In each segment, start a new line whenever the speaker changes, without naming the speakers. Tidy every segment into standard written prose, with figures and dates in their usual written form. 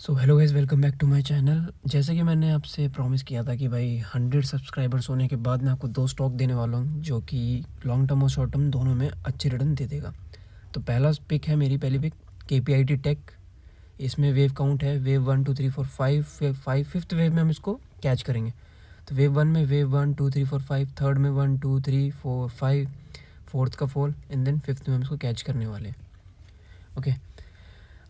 So hello guys, welcome back to my channel. जैसे कि मैंने आपसे प्रॉमिस किया था कि भाई 100 सब्सक्राइबर्स होने के बाद मैं आपको दो स्टॉक देने वाला हूँ जो कि लॉन्ग टर्म और शॉर्ट टर्म दोनों में अच्छे रिटर्न दे देगा। तो पहला पिक है मेरी पहली पिक KPIT टेक। इसमें वेव काउंट है वेव 1 2 3 4 5 फिफ्थ वेव में हम इसको कैच करेंगे। तो वेव 1 में वेव 1 2 3 4 5, थर्ड में 1 2 3 4 5, फोर्थ का फॉल एंड देन फिफ्थ में हम इसको कैच करने वाले हैं। ओके,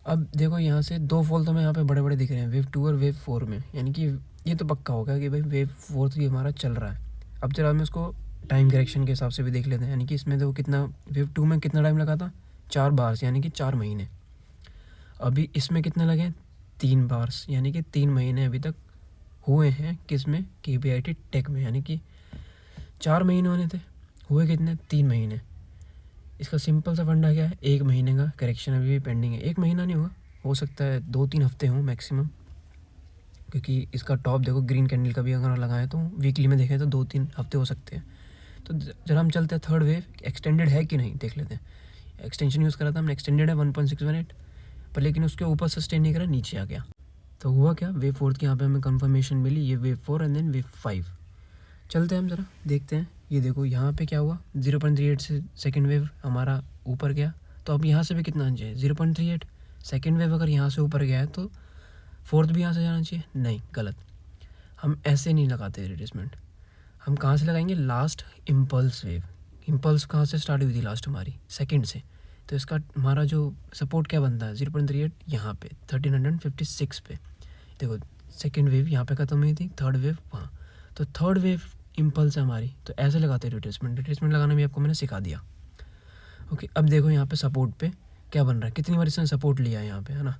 अब देखो यहाँ से दो फॉल तो हमें यहाँ पे बड़े बड़े दिख रहे हैं वेव 2 और वेव 4 में, यानी कि ये तो पक्का होगा कि भाई वेव 4 भी हमारा चल रहा है। अब जरा हम इसको टाइम करेक्शन के हिसाब से भी देख लेते हैं, यानी कि इसमें देखो कितना वेव 2 में कितना टाइम लगा था, 4 बार्स यानी कि 4 महीने। अभी इसमें कितने लगे, 3 बार्स यानी कि 3 महीने अभी तक हुए हैं। किस में, KPIT टेक में, यानी कि 4 महीने होने थे, हुए कितने, 3 महीने। इसका सिंपल सा फंडा क्या है, 1 महीने का करेक्शन अभी भी पेंडिंग है। 1 महीना नहीं हुआ, हो सकता है 2-3 हफ्ते हों मैक्सिमम, क्योंकि इसका टॉप देखो ग्रीन कैंडल का भी अगर लगाएं तो वीकली में देखें तो 2-3 हफ्ते हो सकते हैं। तो जरा हम चलते हैं थर्ड वेव एक्सटेंडेड है कि नहीं देख लेते हैं। एक्सटेंशन यूज़ करा था हमने, एक्सटेंडेड है 1.618 पर, लेकिन उसके ऊपर सस्टेन नहीं करा, नीचे आ गया। तो हुआ क्या, वेव 4 की यहाँ पे हमें कंफर्मेशन मिली, ये वेव 4 एंड देन वेव 5। चलते हैं हम ज़रा देखते हैं। ये देखो यहाँ पे क्या हुआ, 0.38 से सेकेंड वेव हमारा ऊपर गया। तो अब यहाँ से भी कितना आना चाहिए, 0.38। सेकेंड वेव अगर यहाँ से ऊपर गया है तो फोर्थ भी यहाँ से जाना चाहिए, नहीं गलत। हम ऐसे नहीं लगाते रिट्रेसमेंट, हम कहाँ से लगाएंगे, लास्ट इम्पल्स वेव। इम्पल्स कहाँ से स्टार्ट हुई थी लास्ट हमारी, सेकेंड से। तो इसका हमारा जो सपोर्ट क्या बनता है, 0.38 यहाँ पे 1356 पे। देखो सेकेंड वेव यहाँ पे ख़त्म हुई थी, थर्ड वेव वहाँ। तो थर्ड वेव इम्पल्स है हमारी, तो ऐसे लगाते हैं रिट्रेसमेंट लगाना भी आपको मैंने सिखा दिया। ओके, अब देखो यहाँ पे सपोर्ट पे क्या बन रहा है, कितनी बार इसने सपोर्ट लिया है यहाँ पे, है ना।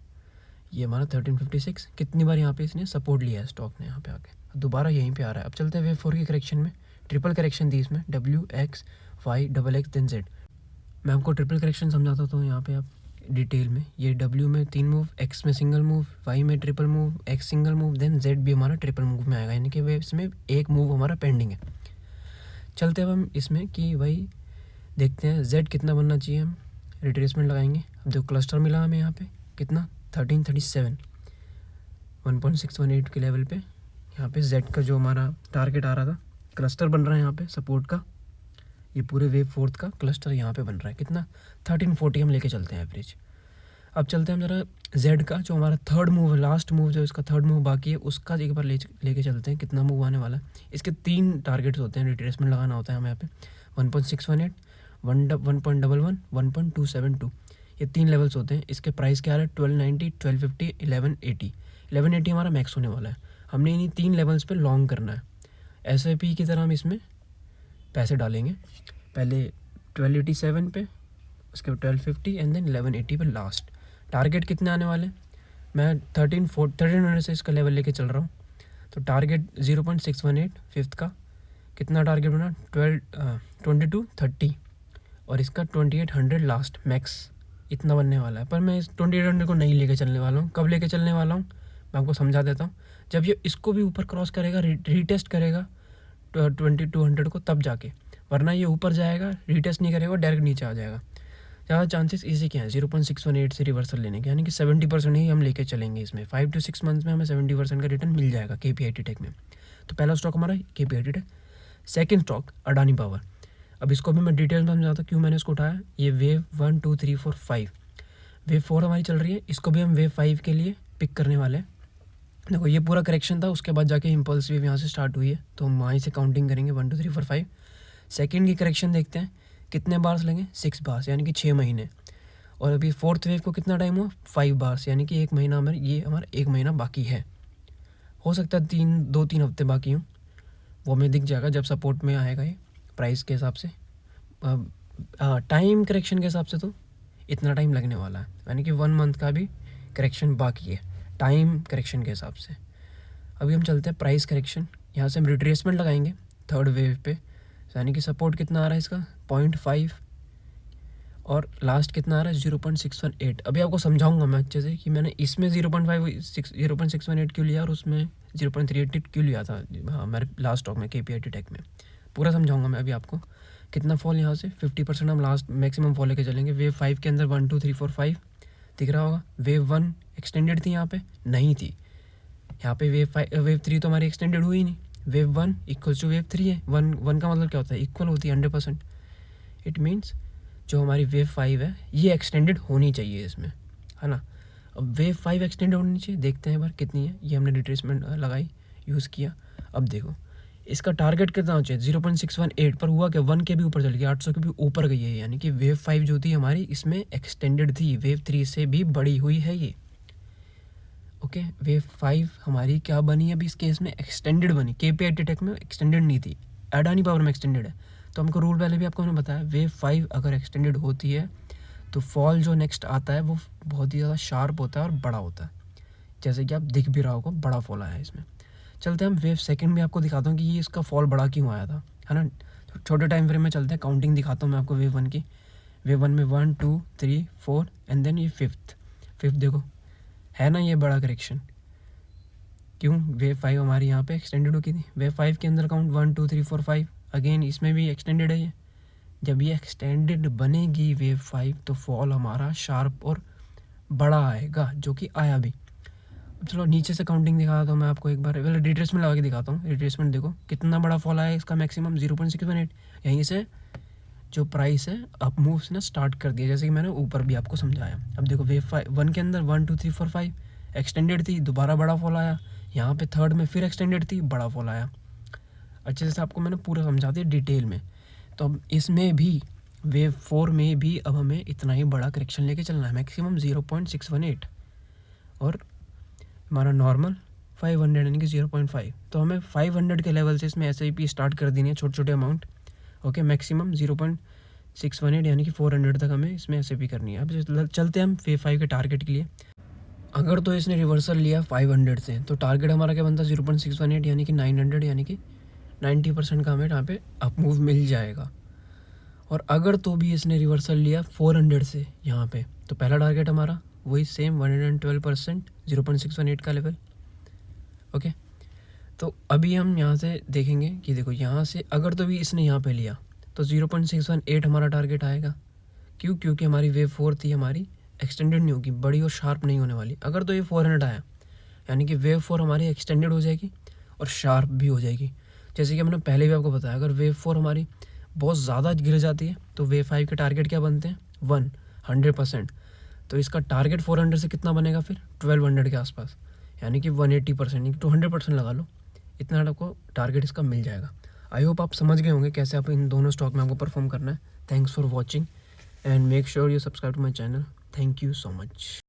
ये हमारा 1356, कितनी बार यहाँ पे इसने सपोर्ट लिया है स्टॉक ने यहाँ पे आके, दोबारा यहीं पे आ रहा है। अब चलते हैं वेव 4 की करेक्शन में। ट्रिपल करेक्शन थी इसमें, WXY XX देन Z। मैं आपको ट्रिपल करेक्शन समझाता हूँ यहाँ पे आप डिटेल में। ये W में 3 मूव, X में सिंगल मूव, Y में triple move, X single move, then Z भी हमारा ट्रिपल मूव में आएगा, यानी कि वे इसमें एक मूव हमारा पेंडिंग है। चलते अब हम इसमें कि भाई देखते हैं Z कितना बनना चाहिए, हम रिट्रेसमेंट लगाएंगे। अब जो क्लस्टर मिला हमें यहाँ पे कितना, 1337, 1.618 के लेवल पे यहाँ पे Z का जो हमारा टारगेट आ रहा था, क्लस्टर बन रहा है यहाँ पे सपोर्ट का। ये पूरे वेव 4 का क्लस्टर यहाँ पे बन रहा है, कितना 1340 हम लेके चलते हैं एवरेज। अब चलते हैं हम ज़रा Z का जो हमारा थर्ड मूव है, लास्ट मूव जो इसका थर्ड मूव बाकी है, उसका एक बार लेके चलते हैं कितना मूव आने वाला है। इसके 3 टारगेट्स होते हैं, रिट्रेसमेंट लगाना होता है हमें यहाँ पे, 1.618, 1.11, 1.272, ये 3 लेवल्स होते हैं। इसके प्राइस क्या आ रहा है, 1290, 1250, 1180। 1180 हमारा मैक्स होने वाला है। हमने इन्हीं 3 लेवल्स पे लॉन्ग करना है। SIP की तरह हम इसमें पैसे डालेंगे, पहले 1287 पे, उसके बाद 1250 एंड देन 1180 पे लास्ट। टारगेट कितने आने वाले, मैं 1300 से इसका लेवल लेके चल रहा हूँ। तो टारगेट 0.618 फिफ्थ का, कितना टारगेट बना, 2230, और इसका 2800 लास्ट मैक्स, इतना बनने वाला है। पर मैं इस 2800 को नहीं लेके चलने वाला हूँ। कब लेके चलने वाला हूँ मैं आपको समझा देता हूँ, जब ये इसको भी ऊपर क्रॉस करेगा, रीटेस्ट करेगा 2200 को, तब जाके, वरना ये ऊपर जाएगा रीटेस्ट नहीं करेगा, डायरेक्ट नीचे आ जाएगा। ज़्यादा चांसेस इसी के हैं 0.618 से रिवर्सल लेने के, यानी कि 70% ही हम लेके चलेंगे इसमें। 5 to 6 मंथ्स में हमें 70% का रिटर्न मिल जाएगा KPIT टेक में। तो पहला स्टॉक हमारा KPIT tech. Second stock Adani power. अब इसको भी मैं डिटेल में समझाता हूँ क्यों मैंने इसको उठाया। ये वेव 1 2 3 4 5, वेव 4 हमारी चल रही है, इसको भी हम वेव 5 के लिए पिक करने वाले हैं। देखो ये पूरा करेक्शन था, उसके बाद जाके इम्पल्स वेव यहाँ से स्टार्ट हुई है, तो हम वहीं से काउंटिंग करेंगे 1 2 3 4 5। सेकेंड की करेक्शन देखते हैं कितने बार्स लगे, 6 बार्स यानी कि 6 महीने। और अभी फोर्थ वेव को कितना टाइम हुआ, 5 बार्स यानी कि 1 महीना, हमारे ये हमारा 1 महीना बाकी है। हो सकता है 2-3 हफ्ते बाकी हूँ, वो हमें दिख जाएगा जब सपोर्ट में आएगा ये प्राइस के हिसाब से। टाइम करेक्शन के हिसाब से तो इतना टाइम लगने वाला है, यानी कि 1 मंथ का भी करेक्शन बाकी है टाइम करेक्शन के हिसाब से। अभी हम चलते हैं प्राइस करेक्शन। यहाँ से हम रिट्रेसमेंट लगाएंगे थर्ड वेव पे, यानी कि सपोर्ट कितना आ रहा है इसका 0.5, और लास्ट कितना आ रहा है 0.618। अभी आपको समझाऊंगा मैं अच्छे से कि मैंने इसमें 0.618 क्यों लिया और उसमें 0.388 क्यों लिया था हमारे लास्ट स्टॉक में KPIT टेक में, पूरा समझाऊंगा मैं अभी आपको। कितना फॉल यहाँ से 50% हम लास्ट मैक्सिमम फॉल लेके चलेंगे। वेव 5 के अंदर 1 2 3 4 5 दिख रहा होगा, वेव 1 एक्सटेंडेड थी यहाँ पे? नहीं थी। यहाँ पे वेव 3 तो हमारी एक्सटेंडेड हुई नहीं। वेव 1 इक्वल्स टू वेव 3 है। वन का मतलब क्या होता है? इक्वल होती है 100%। इट मीन्स जो हमारी वेव 5 है ये एक्सटेंडेड होनी चाहिए इसमें, है ना। अब वेव 5 एक्सटेंडेड होनी चाहिए, देखते हैं एक बार कितनी है। ये हमने रिट्रेसमेंट लगाई, यूज़ किया। अब देखो इसका टारगेट कितना होना चाहिए? 0.618, पर हुआ क्या? 1 के भी ऊपर चल गया, 800 के भी ऊपर गई है। यानी कि वेव 5 जो थी हमारी इसमें एक्सटेंडेड थी, वेव 3 से भी बड़ी हुई है ये। ओके, वेव 5 हमारी क्या बनी है अभी इस केस में? एक्सटेंडेड बनी। केपीआई टेक में एक्सटेंडेड नहीं थी, अडानी पावर में एक्सटेंडेड है। तो हमको रूल पहले भी आपको मैंने बताया, वेव 5 अगर एक्सटेंडेड होती है तो फॉल जो नेक्स्ट आता है वो बहुत ही ज़्यादा शार्प होता है और बड़ा होता है। जैसे कि आप दिख भी रहा होगा, बड़ा फॉल आया है इसमें। चलते हैं हम वेव सेकंड में आपको दिखाता हूँ कि ये इसका फॉल बड़ा क्यों आया था, है ना। छोटे टाइम फ्रेम में चलते हैं, काउंटिंग दिखाता हूँ मैं आपको वेव 1 की। वेव 1 में 1 2 3 4 एंड देन ये फिफ्थ देखो है ना, ये बड़ा करेक्शन। क्यों? वेव 5 हमारी यहाँ पे एक्सटेंडेड होगी थी। वेव 5 के अंदर काउंट 1 2 3 4 5, अगेन इसमें भी एक्सटेंडेड है ये। जब ये एक्सटेंडेड बनेगी वेव 5 तो फॉल हमारा शार्प और बड़ा आएगा, जो कि आया भी। अब चलो नीचे से काउंटिंग दिखाता हूँ मैं आपको एक बार, पहले रिट्रेसमेंट लगा के दिखाता हूँ। रिट्रेसमेंट देखो कितना बड़ा फॉल आया इसका, मैक्सिमम 0.618। यहीं से जो प्राइस है अप मूव्स ने स्टार्ट कर दिया, जैसे कि मैंने ऊपर भी आपको समझाया। अब देखो वेव 1 के अंदर 1 2 3 4 5 एक्सटेंडेड थी, दोबारा बड़ा फॉल आया। यहाँ पे थर्ड में फिर एक्सटेंडेड थी, बड़ा फॉल आया। अच्छे से आपको मैंने पूरा समझा दिया डिटेल में। तो अब इसमें भी वेव 4 में भी अब हमें इतना ही बड़ा करेक्शन लेके चलना है, मैक्सिमम 0.618, और हमारा नॉर्मल 500 यानी कि 0.5। तो हमें 500 के लेवल से इसमें SIP स्टार्ट कर देनी है, छोटे छोटे अमाउंट। ओके, मैक्सिमम 0.618 यानी कि 400 तक हमें इसमें SIP करनी है। अब चलते हैं हम वेव 5 के टारगेट के लिए। अगर तो इसने रिवर्सल लिया 500 से तो टारगेट हमारा क्या बनता है? 0.618 यानी कि 900, यानी कि 90% का हमें यहाँ पे अप मूव मिल जाएगा। और अगर तो भी इसने रिवर्सल लिया 400 से यहाँ पे, तो पहला टारगेट हमारा वही सेम 112%, 0.618 का लेवल। ओके, तो अभी हम यहाँ से देखेंगे कि देखो यहाँ से अगर तो भी इसने यहाँ पे लिया तो 0.618 हमारा टारगेट आएगा। क्यों? क्योंकि हमारी वेव 4 थी, हमारी एक्सटेंडेड नहीं होगी, बड़ी और शार्प नहीं होने वाली। अगर तो ये 400 आया यानी कि वेव 4 हमारी एक्सटेंडेड हो जाएगी और शार्प भी हो जाएगी। जैसे कि हमने पहले भी आपको बताया, अगर वेव 4 हमारी बहुत ज़्यादा गिर जाती है तो वेव 5 के टारगेट क्या बनते हैं? 100%। तो इसका टारगेट 400 से कितना बनेगा फिर? 1200 के आसपास, यानी कि 180%, 200% लगा लो, इतना आपको टारगेट इसका मिल जाएगा। आई होप आप समझ गए होंगे कैसे आप इन दोनों स्टॉक में आपको परफॉर्म करना है। Thanks for watching and make sure you subscribe to my channel. Thank you so much.